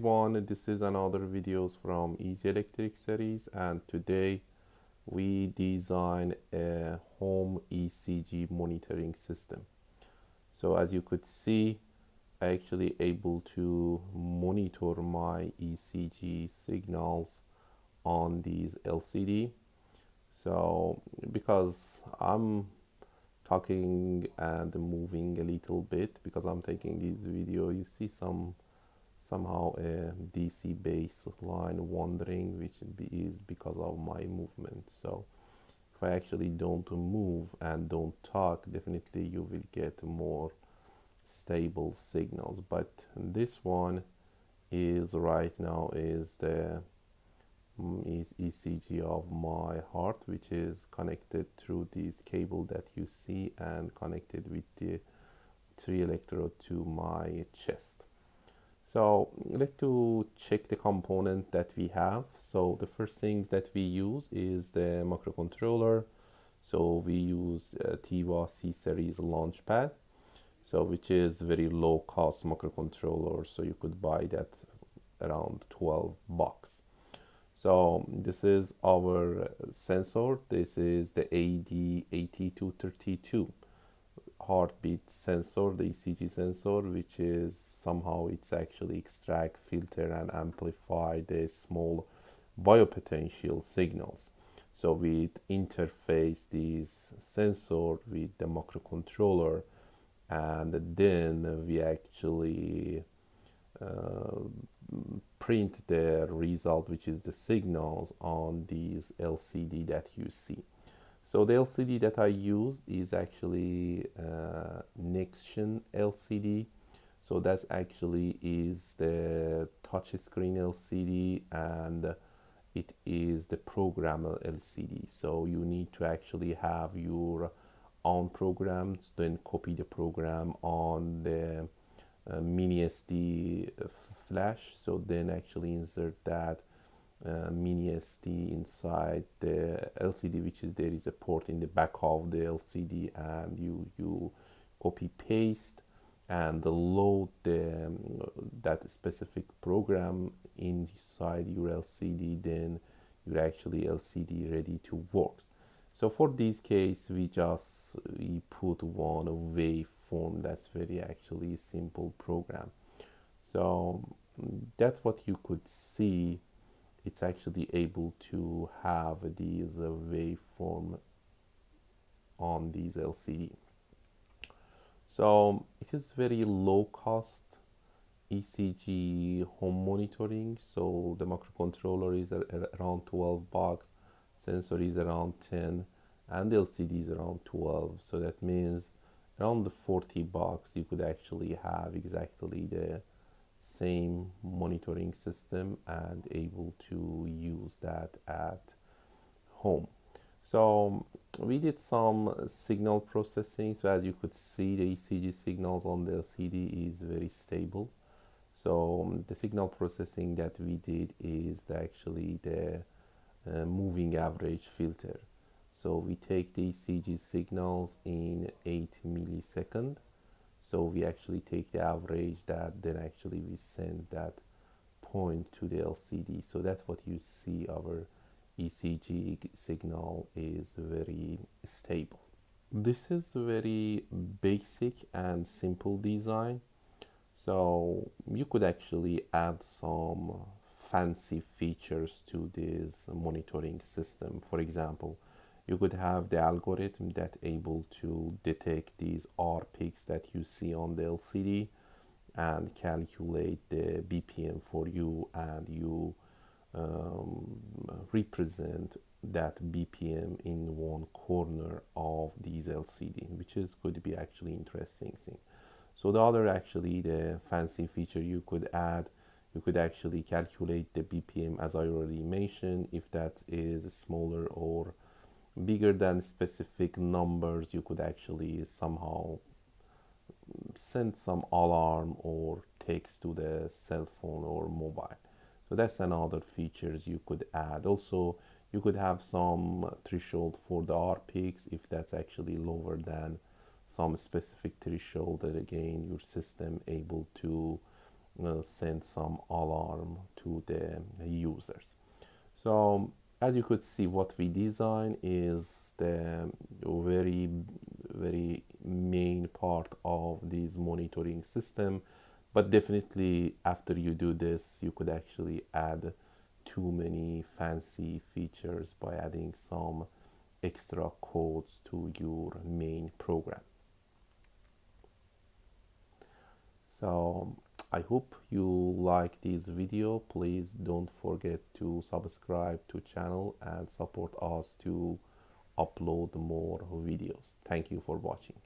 everyone, this is another videos from Easy Electric series, and today we design a home ECG monitoring system. So as you could see, I actually able to monitor my ECG signals on these LCD. So because I'm talking and moving a little bit because I'm taking this video, you see somehow a DC baseline wandering, which is because of my movement. So if I actually don't move and don't talk, definitely you will get more stable signals. But this one is right now is the is ECG of my heart, which is connected through this cable that you see and connected with the 3 electrode to my chest. So let's to check the component that we have. So the first things that we use is the microcontroller. So we use TIVA C series launchpad, so which is very low cost microcontroller. So you could buy that around 12 bucks. So this is our sensor. This is the AD8232 heartbeat sensor, the ECG sensor, which is somehow it's actually extract, filter and amplify the small biopotential signals. So we interface this sensor with the microcontroller, and then we actually print the result, which is the signals on these LCD that you see. So the LCD that I used is actually Next-Gen LCD. So that's actually is the touch screen LCD, and it is the programmer LCD. So you need to actually have your own programs, then copy the program on the mini SD flash. So then actually insert that mini SD inside the LCD, which is there is a port in the back of the LCD, and you copy paste and load that specific program inside your LCD. Then your actually LCD ready to work. So for this case, we put one waveform. That's very actually simple program. So that's what you could see. It's actually able to have these waveform on these LCD. So it is very low cost ECG home monitoring. So the microcontroller is around 12 bucks, sensor is around 10, and the LCD is around 12. So that means around the 40 bucks you could actually have exactly the same monitoring system and able to use that at home. So we did some signal processing. So as you could see, the ECG signals on the LCD is very stable. So the signal processing that we did is actually the moving average filter. So we take the ECG signals in 8 milliseconds. So we actually take the average that, then actually we send that point to the LCD. So that's what you see, our ECG signal is very stable. This is very basic and simple design. So you could actually add some fancy features to this monitoring system. For example, you could have the algorithm that able to detect these R peaks that you see on the LCD and calculate the BPM for you, and you represent that BPM in one corner of these LCD, which is could be actually interesting thing. So the other actually the fancy feature you could add, you could actually calculate the BPM as I already mentioned. If that is smaller or bigger than specific numbers, you could actually somehow send some alarm or text to the cell phone or mobile. So that's another features you could add. Also, you could have some threshold for the R peaks if that's actually lower than some specific threshold, that again your system able to send some alarm to the users. So as you could see, what we design is the very main part of this monitoring system. But definitely after you do this, you could actually add too many fancy features by adding some extra codes to your main program. So I hope you like this video. Please don't forget to subscribe to channel and support us to upload more videos. Thank you for watching.